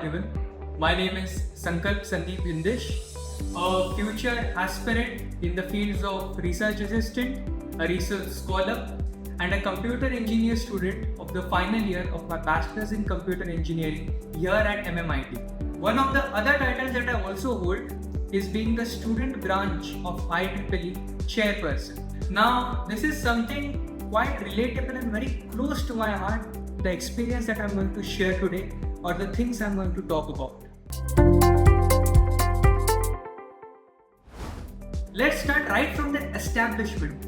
audible. My name is Sankalp Sandeep Indish, a future aspirant in the fields of research assistant, a research scholar, and a computer engineer student of the final year of my Bachelor's in Computer Engineering here at MMIT. One of the other titles that I also hold is being the student branch of IEEE chairperson. Now, this is something quite relatable and very close to my heart, the experience that I'm going to share today or the things I'm going to talk about. Let's start right from the establishment.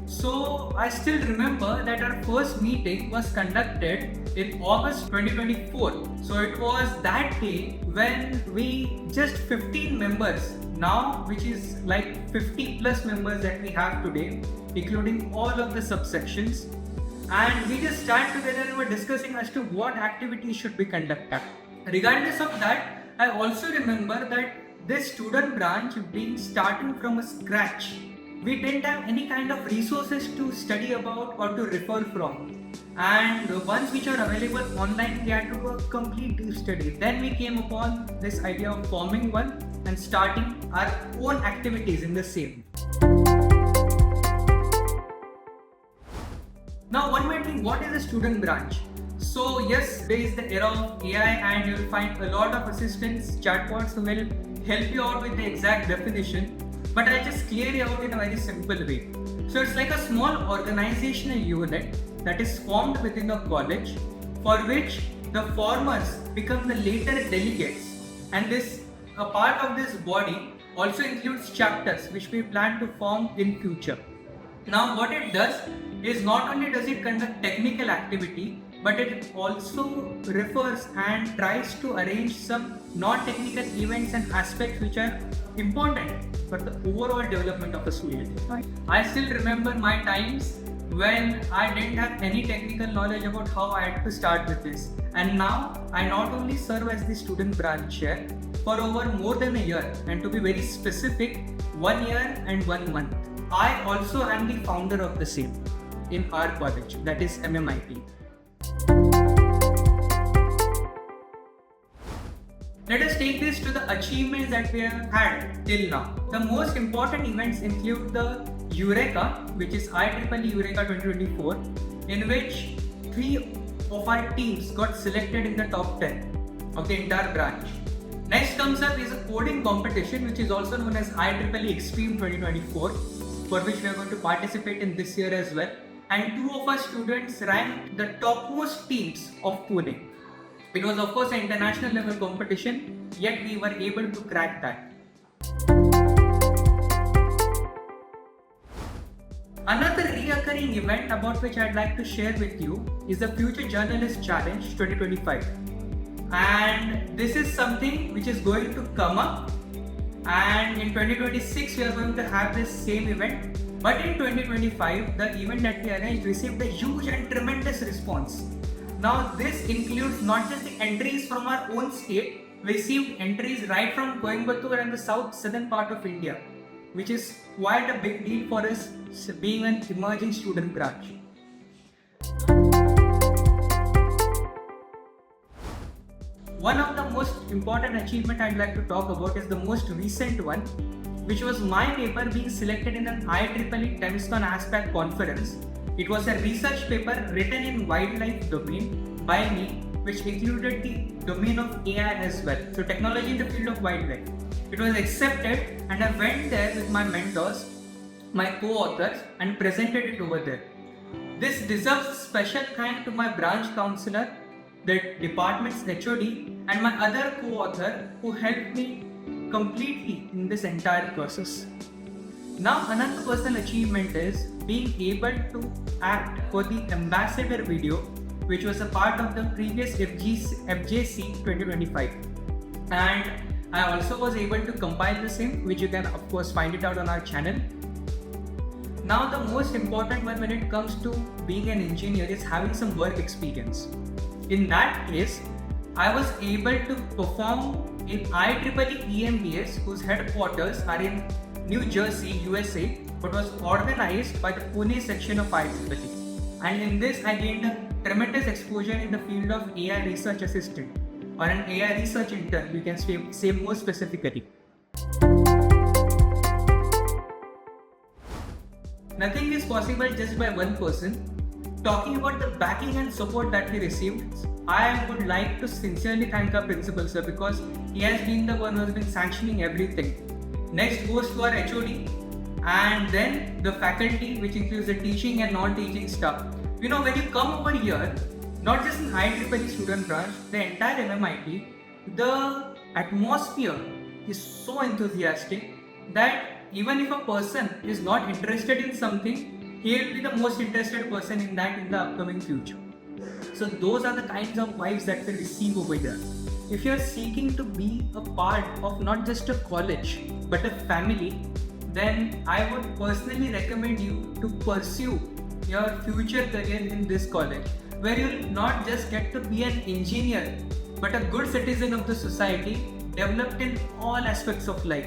So I still remember that our first meeting was conducted in August 2024. So it was that day when we just 15 members now, which is like 50 plus members that we have today, including all of the subsections. And we just sat together and were discussing as to what activities should be conducted. Regardless of that, I also remember that this student branch being starting from a scratch. We didn't have any kind of resources to study about or to refer from. And the ones which are available online, we had to do a complete deep study. Then we came upon this idea of forming one and starting our own activities in the same. Now one might think, what is a student branch? So yes, there is the era of AI and you will find a lot of assistants, chatbots who will help you out with the exact definition. But I'll just clear it out in a very simple way. So it's like a small organizational unit that is formed within a college for which the formers become the later delegates. And a part of this body also includes chapters which we plan to form in future. Now what it does is not only does it conduct technical activity, but it also refers and tries to arrange some non-technical events and aspects which are important for the overall development of a student. I still remember my times when I didn't have any technical knowledge about how I had to start with this. And now I not only serve as the student branch chair for over more than a year, and to be very specific, 1 year and 1 month. I also am the founder of the same in our college, that is MMIT. Let us take this to the achievements that we have had till now. The most important events include the Eureka, which is IEEE Eureka 2024, in which 3 of our teams got selected in the top 10 of the entire branch. Next comes up is a coding competition, which is also known as IEEE Extreme 2024, for which we are going to participate in this year as well. And 2 of our students ranked the topmost teams of Pune. It was of course an international level competition, yet we were able to crack that. Another reoccurring event about which I'd like to share with you is the Future Journalist Challenge 2025. And this is something which is going to come up, and in 2026 we are going to have this same event. But in 2025, the event that we arranged received a huge and tremendous response. Now this includes not just the entries from our own state, we received entries right from Coimbatore and the southern part of India, which is quite a big deal for us being an emerging student branch. One of the most important achievement I'd like to talk about is the most recent one, which was my paper being selected in an IEEE Tempston ASPAC conference. It was a research paper written in wildlife domain by me, which included the domain of AI as well. So technology in the field of wildlife. It was accepted and I went there with my mentors, my co-authors, and presented it over there. This deserves a special thank to my branch counselor, the department's HOD, and my other co-author who helped me completely in this entire process. Now another personal achievement is being able to act for the ambassador video, which was a part of the previous FJC 2025. And I also was able to compile the same, which you can of course find it out on our channel. Now the most important one when it comes to being an engineer is having some work experience. In that case, I was able to perform in IEEE EMBS, whose headquarters are in New Jersey, USA, but was organized by the Pune section of IEEE. And in this, I gained a tremendous exposure in the field of AI research assistant. or an AI research intern, we can say more specifically. Nothing is possible just by one person. Talking about the backing and support that we received, I would like to sincerely thank our principal sir, because he has been the one who has been sanctioning everything. Next goes to our HOD, and then the faculty, which includes the teaching and non-teaching staff. When you come over here, not just in IEEE student branch, the entire MMIT, the atmosphere is so enthusiastic that even if a person is not interested in something, he will be the most interested person in that in the upcoming future. So those are the kinds of vibes that we receive over here. If you are seeking to be a part of not just a college, but a family, then I would personally recommend you to pursue your future career in this college, where you will not just get to be an engineer, but a good citizen of the society, developed in all aspects of life.